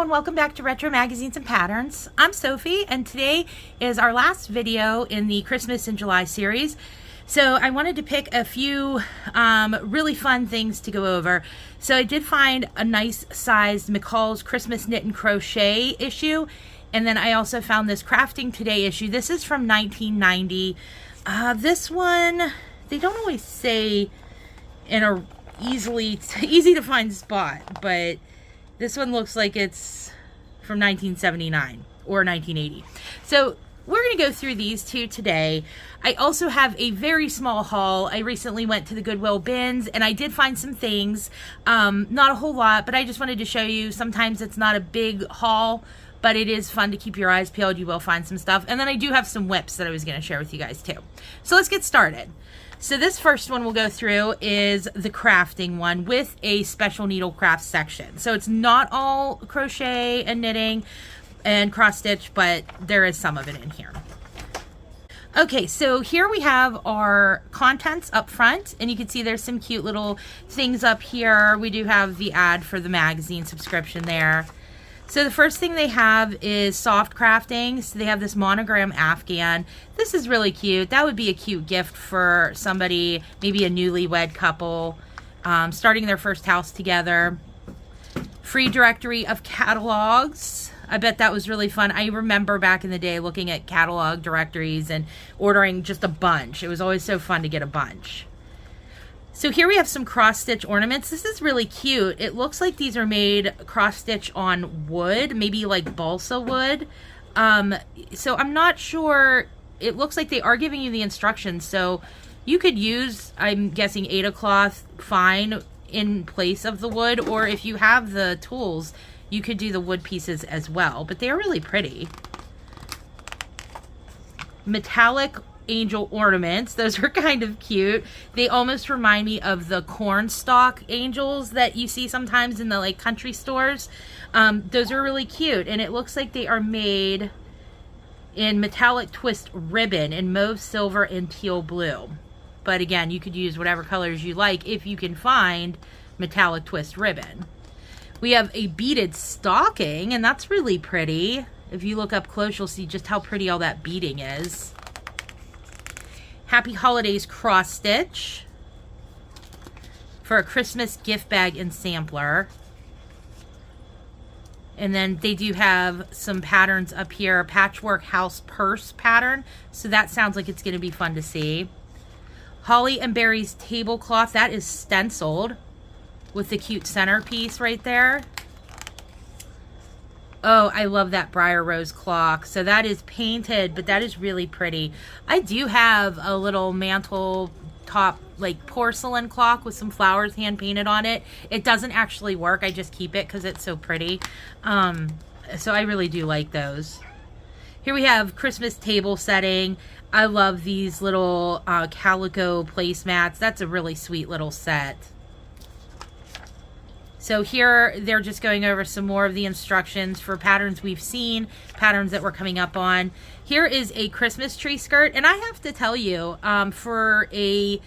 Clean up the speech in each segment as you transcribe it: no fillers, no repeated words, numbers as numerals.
and welcome back to Retro Magazines and Patterns. I'm Sophie, and today is our last video in the Christmas in July series. So I wanted to pick a few really fun things to go over. So I did find a nice sized McCall's Christmas Knit and Crochet issue, and then I also found this Crafting Today issue. This is from 1990. This one, they don't always say in a easy to find spot, but this one looks like it's from 1979 or 1980. So we're going to go through these two today. I also have a very small haul. I recently went to the Goodwill bins and I did find some things, not a whole lot, but I just wanted to show you. Sometimes it's not a big haul, but it is fun to keep your eyes peeled. You will find some stuff. And then I do have some whips that I was going to share with you guys too. So let's get started. So this first one we'll go through is the crafting one with a special needle craft section. So it's not all crochet and knitting and cross stitch, but there is some of it in here. Okay, so here we have our contents up front, and you can see there's some cute little things up here. We do have the ad for the magazine subscription there. So the first thing they have is soft crafting. So they have this monogram Afghan. This is really cute. That would be a cute gift for somebody, maybe a newlywed couple, starting their first house together. Free directory of catalogs. I bet that was really fun. I remember back in the day looking at catalog directories and ordering just a bunch. It was always so fun to get a bunch. So here we have some cross-stitch ornaments. This is really cute. It looks like these are made cross-stitch on wood, maybe like balsa wood. So I'm not sure. It looks like they are giving you the instructions. So you could use, I'm guessing, Aida cloth fine in place of the wood, or if you have the tools, you could do the wood pieces as well. But they're really pretty. Metallic angel ornaments. Those are kind of cute. They almost remind me of the cornstalk angels that you see sometimes in the like country stores. Those are really cute, and it looks like they are made in metallic twist ribbon in mauve, silver, and teal blue. But again, you could use whatever colors you like if you can find metallic twist ribbon. We have a beaded stocking, and that's really pretty. If you look up close, you'll see just how pretty all that beading is. Happy Holidays cross stitch for a Christmas gift bag and sampler. And then they do have some patterns up here. Patchwork house purse pattern. So that sounds like it's going to be fun to see. Holly and Berries tablecloth. That is stenciled with the cute centerpiece right there. Oh, I love that Briar Rose clock. So that is painted, but that is really pretty. I do have a little mantle top, like porcelain clock with some flowers hand painted on it. It doesn't actually work. I just keep it because it's so pretty. So I really do like those. Here we have Christmas table setting. I love these little calico placemats. That's a really sweet little set. So here they're just going over some more of the instructions for patterns we've seen, patterns that we're coming up on. Here is a Christmas tree skirt, and I have to tell you, for a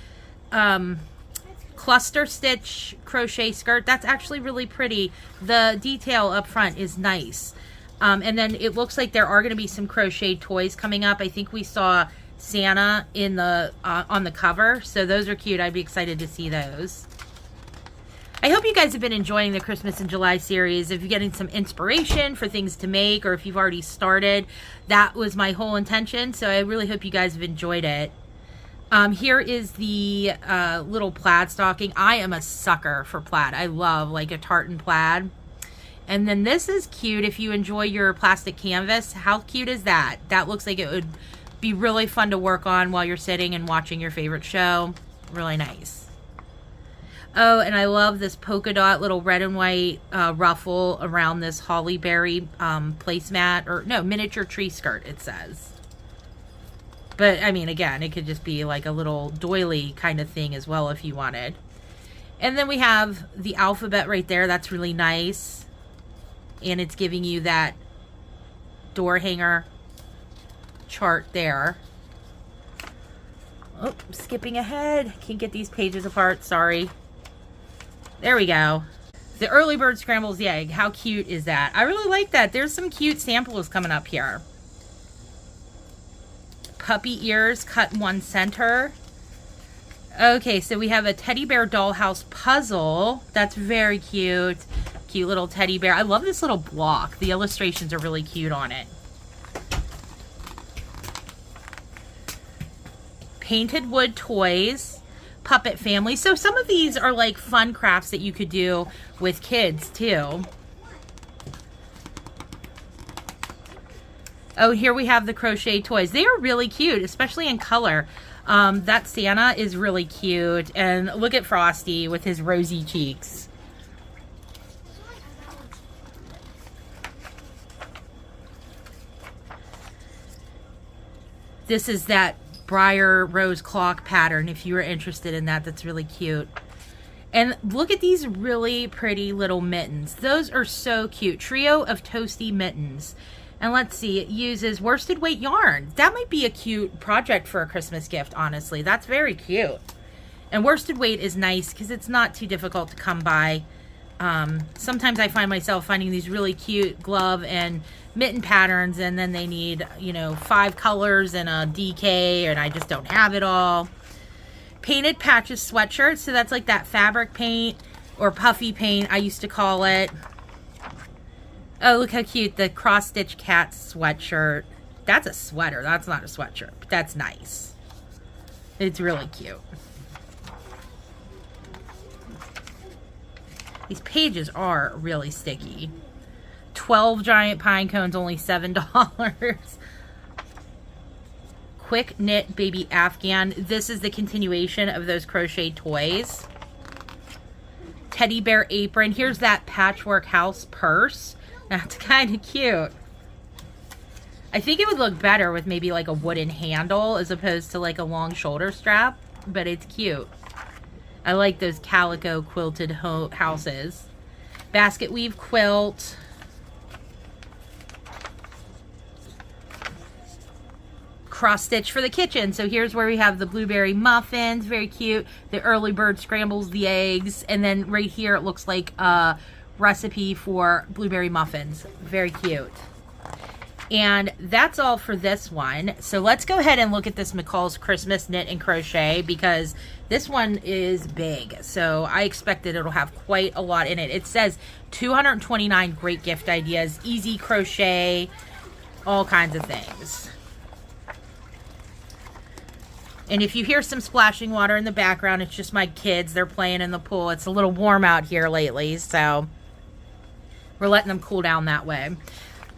cluster stitch crochet skirt, that's actually really pretty. The detail up front is nice. And then it looks like there are going to be some crochet toys coming up. I think we saw Santa in the on the cover, so those are cute. I'd be excited to see those. I hope you guys have been enjoying the Christmas in July series. If you're getting some inspiration for things to make, or if you've already started, that was my whole intention. So I really hope you guys have enjoyed it. Here is the little plaid stocking. I am a sucker for plaid. I love like a tartan plaid. And then this is cute if you enjoy your plastic canvas. How cute is that? That looks like it would be really fun to work on while you're sitting and watching your favorite show. Really nice. Oh, and I love this polka dot little red and white ruffle around this holly berry placemat, or no, miniature tree skirt, it says. But I mean, again, it could just be like a little doily kind of thing as well if you wanted. And then we have the alphabet right there. That's really nice. And it's giving you that door hanger chart there. Oh, skipping ahead. Can't get these pages apart, sorry. There we go. The early bird scrambles the egg. How cute is that? I really like that. There's some cute samples coming up here. Puppy ears cut in 1 center. Okay, so we have a teddy bear dollhouse puzzle. That's very cute. Cute little teddy bear. I love this little block. The illustrations are really cute on it. Painted wood toys. Puppet family. So some of these are like fun crafts that you could do with kids too. Oh, here we have the crochet toys. They are really cute, especially in color. That Santa is really cute. And look at Frosty with his rosy cheeks. This is that briar rose clock pattern. If you were interested in that, that's really cute. And look at these really pretty little mittens. Those are so cute. Trio of toasty mittens. And let's see, it uses worsted weight yarn. That might be a cute project for a Christmas gift, honestly. That's very cute. And worsted weight is nice because it's not too difficult to come by. Sometimes I find myself finding these really cute glove and mitten patterns, and then they need, you know, 5 colors and a DK, and I just don't have it all. Painted patches sweatshirt. So that's like that fabric paint or puffy paint, I used to call it. Oh, look how cute. The cross-stitch cat sweatshirt. That's a sweater. That's not a sweatshirt. But that's nice. It's really cute. These pages are really sticky. 12 giant pine cones, only $7. Quick knit baby Afghan. This is the continuation of those crochet toys. Teddy bear apron. Here's that patchwork house purse. That's kind of cute. I think it would look better with maybe like a wooden handle as opposed to like a long shoulder strap, but it's cute. I like those calico quilted houses. Basket weave quilt. Cross stitch for the kitchen. So here's where we have the blueberry muffins, very cute. The early bird scrambles the eggs, and then right here it looks like a recipe for blueberry muffins. Very cute. And that's all for this one. So let's go ahead and look at this McCall's Christmas Knit and Crochet, because this one is big. So I expect that it'll have quite a lot in it. It says 229 great gift ideas, easy crochet, all kinds of things. And if you hear some splashing water in the background, it's just my kids. They're playing in the pool. It's a little warm out here lately, so we're letting them cool down that way.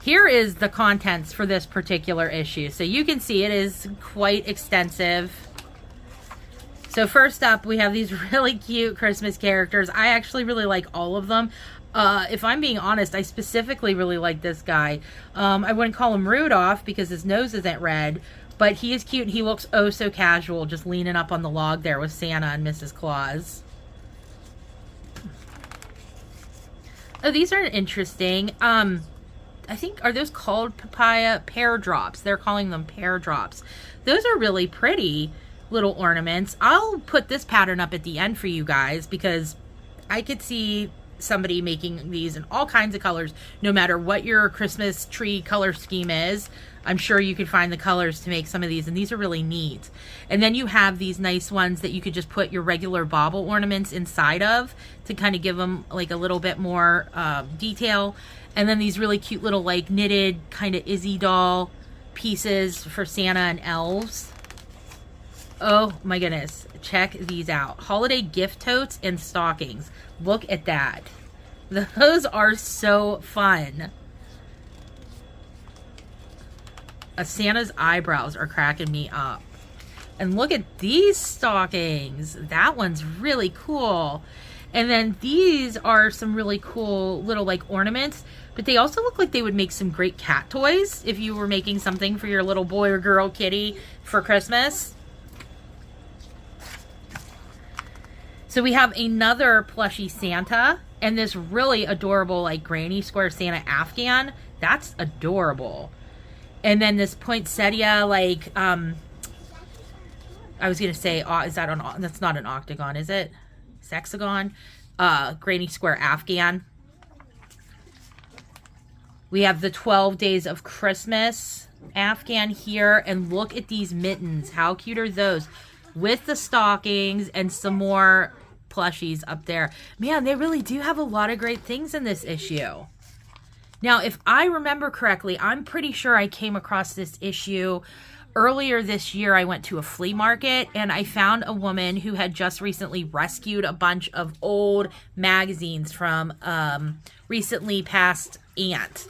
Here is the contents for this particular issue. So you can see it is quite extensive. So first up, we have these really cute Christmas characters. I actually really like all of them. If I'm being honest, I specifically really like this guy. I wouldn't call him Rudolph because his nose isn't red, but he is cute. He looks oh so casual, just leaning up on the log there with Santa and Mrs. Claus. Oh, these are interesting. I think, are those called papaya pear drops? They're calling them pear drops. Those are really pretty little ornaments. I'll put this pattern up at the end for you guys because I could see somebody making these in all kinds of colors, no matter what your Christmas tree color scheme is. I'm sure you could find the colors to make some of these, and these are really neat. And then you have these nice ones that you could just put your regular bauble ornaments inside of to kind of give them like a little bit more detail. And then these really cute little like knitted kind of Izzy doll pieces for Santa and elves. Oh my goodness, check these out. Holiday gift totes and stockings. Look at that. Those are so fun. Santa's eyebrows are cracking me up. And look at these stockings. That one's really cool. And then these are some really cool little like ornaments, but they also look like they would make some great cat toys if you were making something for your little boy or girl kitty for Christmas. So we have another plushy Santa and this really adorable like granny square Santa Afghan. That's adorable. And then this poinsettia, like, I was going to say, is that that's not an octagon, is it? Hexagon. granny square Afghan. We have the 12 Days of Christmas Afghan here. And look at these mittens. How cute are those? With the stockings and some more plushies up there. Man, they really do have a lot of great things in this issue. Now, if I remember correctly, I'm pretty sure I came across this issue earlier this year. I went to a flea market and I found a woman who had just recently rescued a bunch of old magazines from recently passed aunt.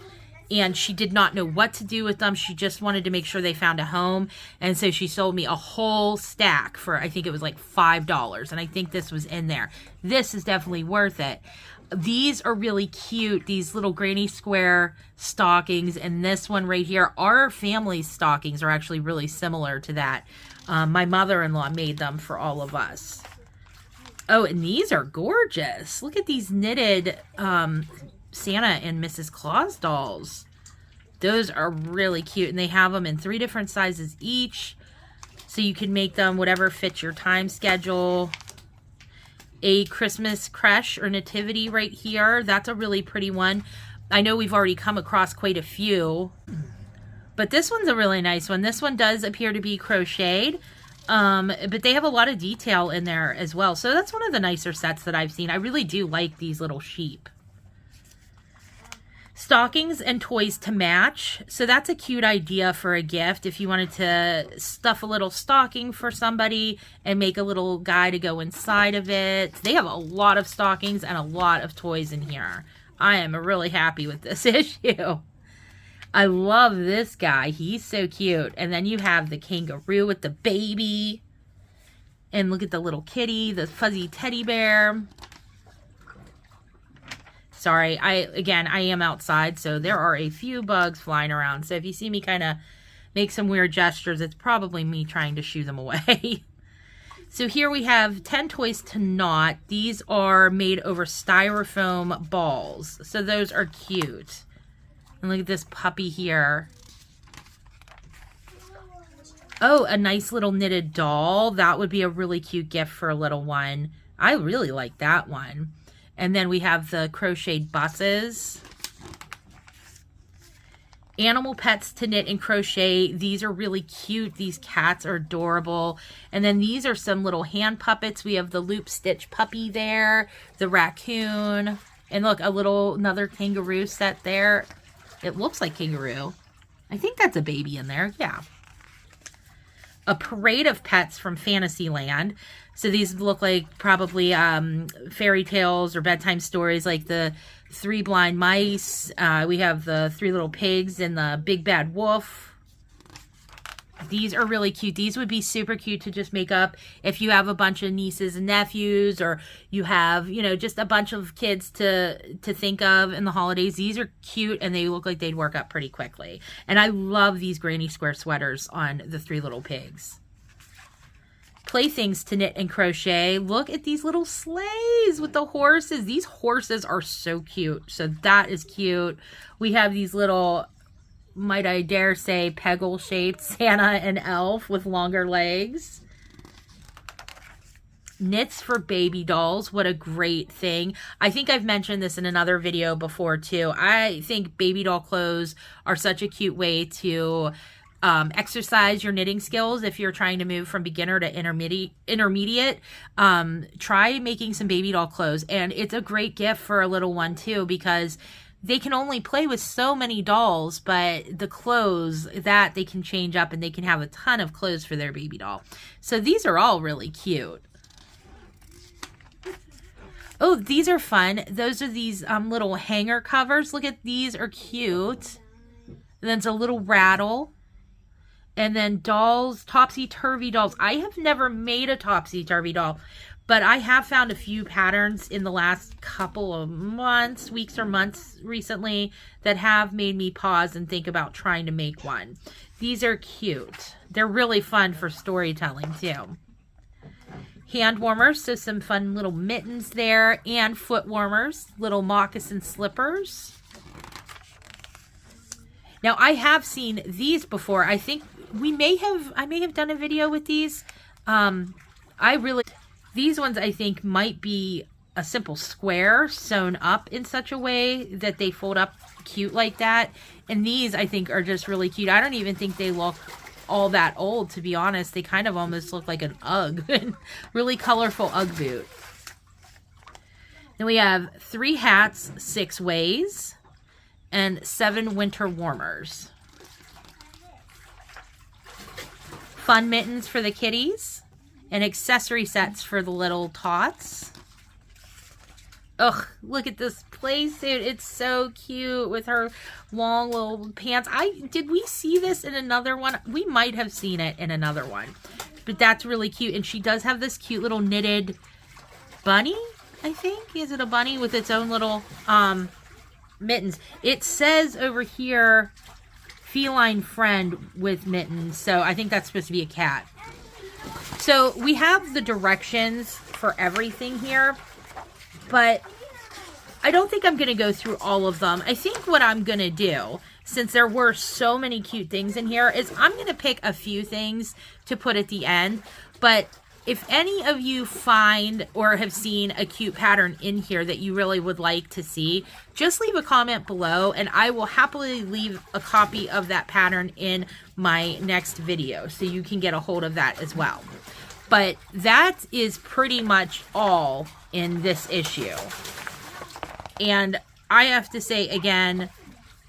And she did not know what to do with them. She just wanted to make sure they found a home. And so she sold me a whole stack for, I think it was like $5. And I think this was in there. This is definitely worth it. These are really cute. These little granny square stockings. And this one right here, our family's stockings are actually really similar to that. My mother-in-law made them for all of us. Oh, and these are gorgeous. Look at these knitted Santa and Mrs. Claus dolls. Those are really cute, and they have them in 3 different sizes each, so you can make them whatever fits your time schedule. A Christmas creche or nativity right here. That's a really pretty one. I know we've already come across quite a few, but this one's a really nice one. This one does appear to be crocheted, but they have a lot of detail in there as well. So that's one of the nicer sets that I've seen. I really do like these little sheep. Stockings and toys to match. So that's a cute idea for a gift. If you wanted to stuff a little stocking for somebody and make a little guy to go inside of it. They have a lot of stockings and a lot of toys in here. I am really happy with this issue. I love this guy. He's so cute. And then you have the kangaroo with the baby. And look at the little kitty, the fuzzy teddy bear. Sorry, I am outside, so there are a few bugs flying around. So if you see me kind of make some weird gestures, it's probably me trying to shoo them away. So here we have 10 toys to knot. These are made over styrofoam balls. So those are cute. And look at this puppy here. Oh, a nice little knitted doll. That would be a really cute gift for a little one. I really like that one. And then we have the crocheted buses. Animal pets to knit and crochet. These are really cute. These cats are adorable. And then these are some little hand puppets. We have the loop stitch puppy there, the raccoon, and look, another kangaroo set there. It looks like kangaroo. I think that's a baby in there. Yeah. A parade of pets from Fantasyland. So these look like probably fairy tales or bedtime stories, like the 3 blind mice. We have the 3 little pigs and the big bad wolf. These are really cute. These would be super cute to just make up if you have a bunch of nieces and nephews, or you have, you know, just a bunch of kids to think of in the holidays. These are cute and they look like they'd work up pretty quickly. And I love these granny square sweaters on the 3 little pigs. Playthings to knit and crochet. Look at these little sleighs with the horses. These horses are so cute. So that is cute. We have these little, might I dare say, peggle shaped Santa and elf with longer legs. Knits for baby dolls. What a great thing. I think I've mentioned this in another video before too. I think baby doll clothes are such a cute way to exercise your knitting skills. If you're trying to move from beginner to intermediate, try making some baby doll clothes. And it's a great gift for a little one too, because they can only play with so many dolls, but the clothes that they can change up, and they can have a ton of clothes for their baby doll. So these are all really cute. Oh, these are fun. Those are these little hanger covers. Look at these, are cute. And then it's a little rattle. And then dolls, topsy-turvy dolls. I have never made a topsy-turvy doll, but I have found a few patterns in the last couple of months, weeks or months recently, that have made me pause and think about trying to make one. These are cute. They're really fun for storytelling too. Hand warmers, so some fun little mittens there, and foot warmers, little moccasin slippers. Now, I have seen these before. I think I may have done a video with these. These ones I think might be a simple square sewn up in such a way that they fold up cute like that. And these, I think, are just really cute. I don't even think they look all that old, to be honest. They kind of almost look like an Ugg. Really colorful Ugg boot. Then we have 3 hats, 6 ways, and 7 winter warmers. Fun mittens for the kitties, and accessory sets for the little tots. Ugh, look at this playsuit. It's so cute with her long little pants. Did we see this in another one? We might have seen it in another one. But that's really cute. And she does have this cute little knitted bunny, I think. Is it a bunny with its own little mittens? It says over here, feline friend with mittens. So I think that's supposed to be a cat. So we have the directions for everything here. But I don't think I'm going to go through all of them. I think what I'm going to do, since there were so many cute things in here, is I'm going to pick a few things to put at the end. But if any of you find or have seen a cute pattern in here that you really would like to see, just leave a comment below and I will happily leave a copy of that pattern in my next video so you can get a hold of that as well. But that is pretty much all in this issue. And I have to say again,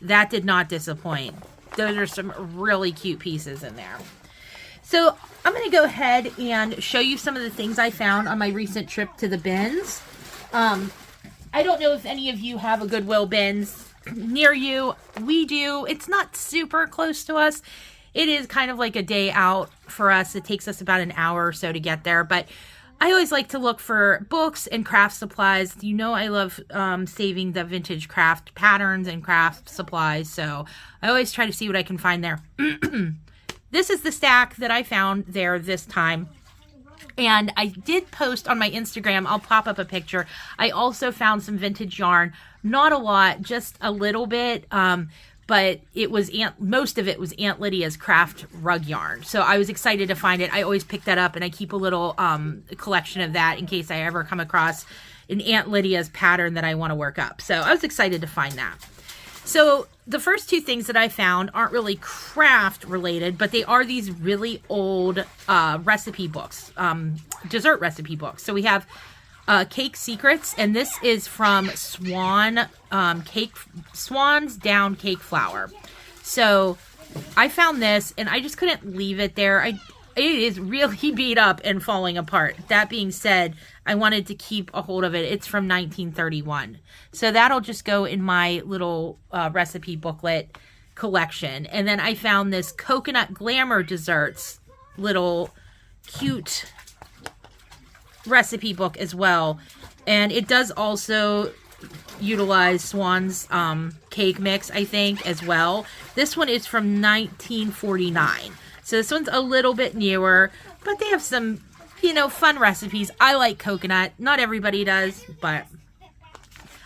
that did not disappoint. Those are some really cute pieces in there. So I'm going to go ahead and show you some of the things I found on my recent trip to the bins. I don't know if any of you have a Goodwill bins near you. We do. It's not super close to us. It is kind of like a day out for us. It takes us about an hour or so to get there. But I always like to look for books and craft supplies. You know I love saving the vintage craft patterns and craft supplies. So I always try to see what I can find there. This is the stack that I found there this time. And I did post on my Instagram. I'll pop up a picture. I also found some vintage yarn. Not a lot, just a little bit. But it was most of it was Aunt Lydia's craft rug yarn. So I was excited to find it. I always pick that up and I keep a little collection of that in case I ever come across an Aunt Lydia's pattern that I want to work up. So I was excited to find that. So the first 2 things that I found aren't really craft related, but they are these really old recipe books, dessert recipe books. So we have Cake Secrets, and this is from Swan's Down Cake Flour. So I found this and I just couldn't leave it there. It is really beat up and falling apart. That being said, I wanted to keep a hold of it. It's from 1931. So that'll just go in my little recipe booklet collection. And then I found this Coconut Glamour Desserts little cute recipe book as well. And it does also utilize Swan's cake mix, I think, as well. This one is from 1949. So this one's a little bit newer, but they have some, you know, fun recipes. I like coconut. Not everybody does, but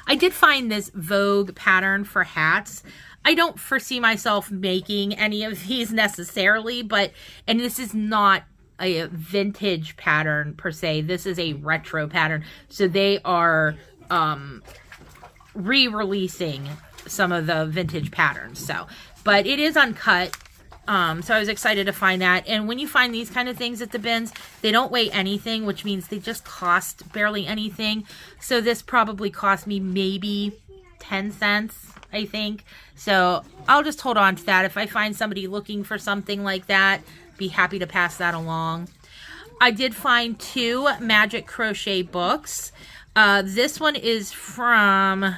I did find this Vogue pattern for hats. I don't foresee myself making any of these necessarily, and this is not a vintage pattern per se. This is a retro pattern. So they are re-releasing some of the vintage patterns. So, but it is uncut. So I was excited to find that. And when you find these kind of things at the bins, they don't weigh anything, which means they just cost barely anything. So this probably cost me maybe 10 cents, I think. So I'll just hold on to that. If I find somebody looking for something like that, be happy to pass that along. I did find 2 Magic Crochet books. This one is from,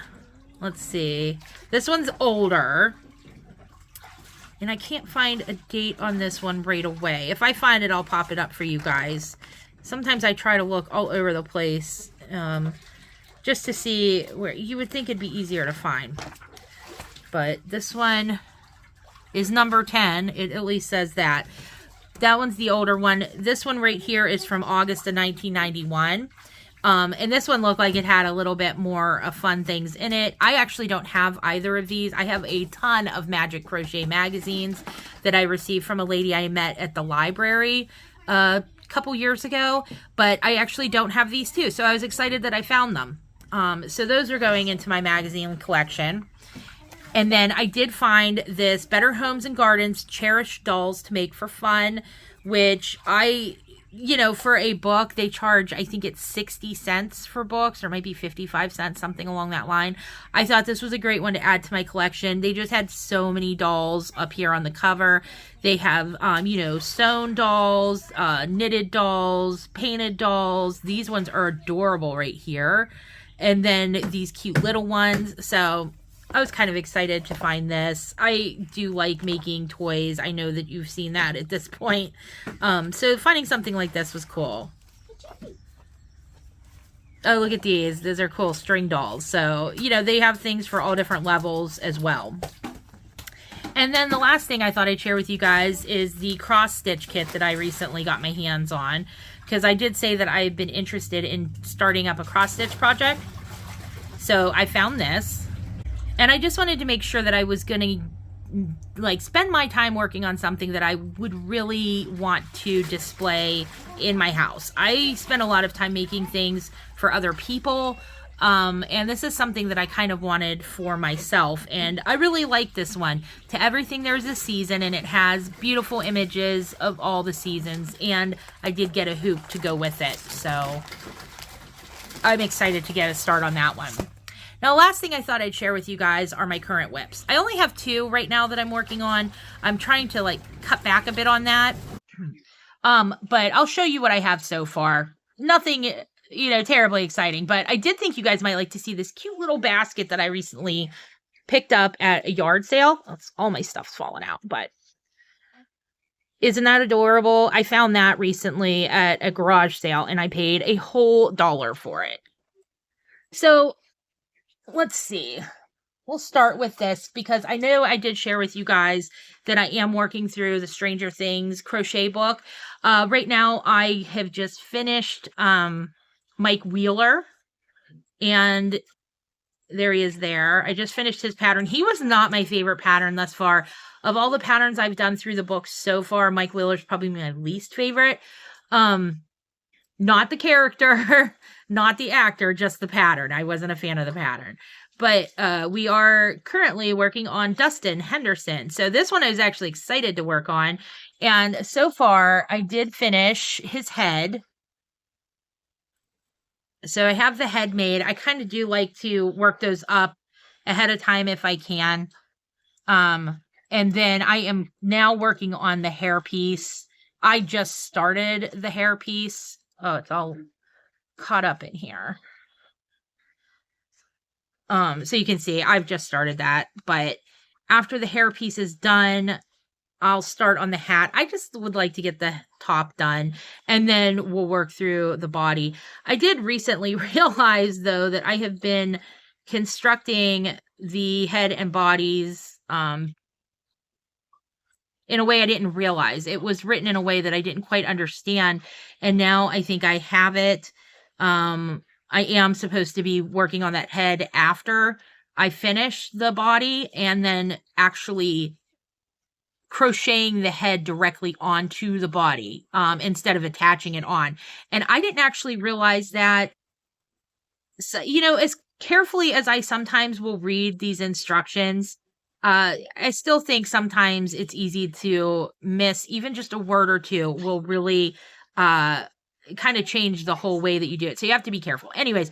let's see, this one's older. And I can't find a date on this one right away. If I find it, I'll pop it up for you guys. Sometimes I try to look all over the place just to see where you would think it'd be easier to find. But this one is number 10. It at least says that. That one's the older one. This one right here is from August of 1991. And this one looked like it had a little bit more fun things in it. I actually don't have either of these. I have a ton of Magic Crochet magazines that I received from a lady I met at the library a couple years ago, but I actually don't have these two, so I was excited that I found them. So those are going into my magazine collection. And then I did find this Better Homes and Gardens Cherished Dolls to Make for Fun, which for a book, they charge, I think it's 60 cents for books, or maybe 55 cents, something along that line. I thought this was a great one to add to my collection. They just had so many dolls up here on the cover. They have, sewn dolls, knitted dolls, painted dolls. These ones are adorable right here. And then these cute little ones. So I was kind of excited to find this. I do like making toys. I know that you've seen that at this point. So finding something like this was cool. Oh, look at these. Those are cool string dolls. So, they have things for all different levels as well. And then the last thing I thought I'd share with you guys is the cross stitch kit that I recently got my hands on. Because I did say that I've been interested in starting up a cross stitch project. So I found this. And I just wanted to make sure that I was going to spend my time working on something that I would really want to display in my house. I spend a lot of time making things for other people. And this is something that I kind of wanted for myself. And I really like this one. To Everything There's a Season, and it has beautiful images of all the seasons. And I did get a hoop to go with it. So I'm excited to get a start on that one. Now, the last thing I thought I'd share with you guys are my current whips. I only have 2 right now that I'm working on. I'm trying to cut back a bit on that. But I'll show you what I have so far. Nothing terribly exciting, but I did think you guys might like to see this cute little basket that I recently picked up at a yard sale. All my stuff's fallen out, but isn't that adorable? I found that recently at a garage sale, and I paid a whole $1 for it. So let's see. We'll start with this because I know I did share with you guys that I am working through the Stranger Things crochet book. Right now, I have just finished Mike Wheeler, and there he is there. I just finished his pattern. He was not my favorite pattern thus far. Of all the patterns I've done through the book so far, Mike Wheeler's probably my least favorite. Not the character, not the actor, just the pattern. I wasn't a fan of the pattern. But we are currently working on Dustin Henderson. So this one I was actually excited to work on. And so far, I did finish his head. So I have the head made. I kind of do like to work those up ahead of time if I can. And then I am now working on the hair piece. I just started the hair piece. Oh, it's all caught up in here. So you can see I've just started that, but after the hair piece is done, I'll start on the hat. I just would like to get the top done, and then we'll work through the body. I did recently realize, though, that I have been constructing the head and bodies in a way I didn't realize. It was written in a way that I didn't quite understand, and now I think I have it. I am supposed to be working on that head after I finish the body, and then actually crocheting the head directly onto the body instead of attaching it on. And I didn't actually realize that. So, as carefully as I sometimes will read these instructions, I still think sometimes it's easy to miss. Even just a word or two will really kind of change the whole way that you do it. So you have to be careful. Anyways,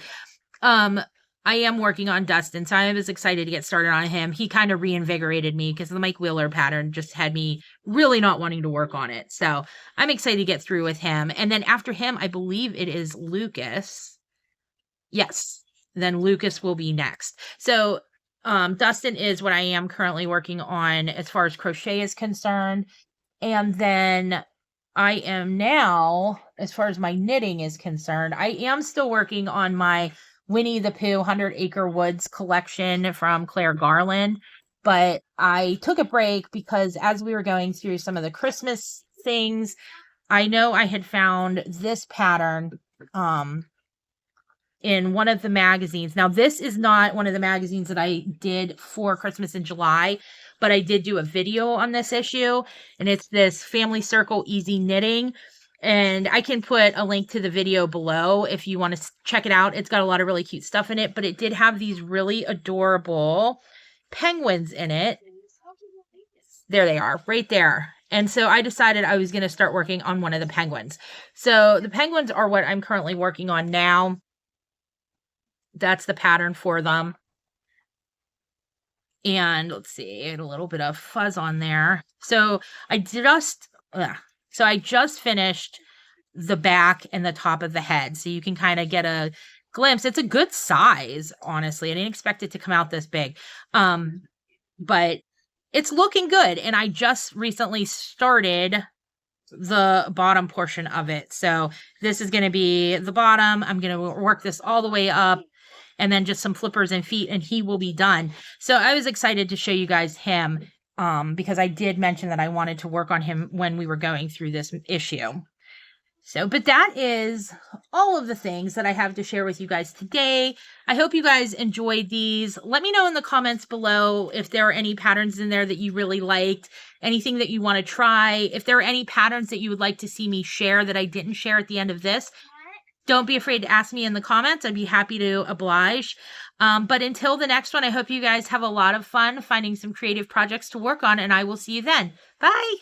I am working on Dustin, so I was excited to get started on him. He kind of reinvigorated me because the Mike Wheeler pattern just had me really not wanting to work on it. So I'm excited to get through with him. And then after him, I believe it is Lucas. Yes, then Lucas will be next. So Dustin is what I am currently working on as far as crochet is concerned. And then I am now, as far as my knitting is concerned, I am still working on my Winnie the Pooh 100 Acre Woods collection from Claire Garland, but I took a break because as we were going through some of the Christmas things, I know I had found this pattern in one of the magazines. Now, this is not one of the magazines that I did for Christmas in July, but I did do a video on this issue, and it's this Family Circle Easy Knitting. And I can put a link to the video below if you want to check it out. It's got a lot of really cute stuff in it, but it did have these really adorable penguins in it. There they are, right there. And so I decided I was going to start working on one of the penguins. So the penguins are what I'm currently working on now. That's the pattern for them. And let's see, a little bit of fuzz on there. So I just finished the back and the top of the head. So you can kind of get a glimpse. It's a good size, honestly. I didn't expect it to come out this big. But it's looking good. And I just recently started the bottom portion of it. So this is going to be the bottom. I'm going to work this all the way up, and then just some flippers and feet, and he will be done. So I was excited to show you guys him because I did mention that I wanted to work on him when we were going through this issue. So, but that is all of the things that I have to share with you guys today. I hope you guys enjoyed these. Let me know in the comments below if there are any patterns in there that you really liked, anything that you want to try. If there are any patterns that you would like to see me share that I didn't share at the end of this, don't be afraid to ask me in the comments. I'd be happy to oblige. But until the next one, I hope you guys have a lot of fun finding some creative projects to work on, and I will see you then. Bye!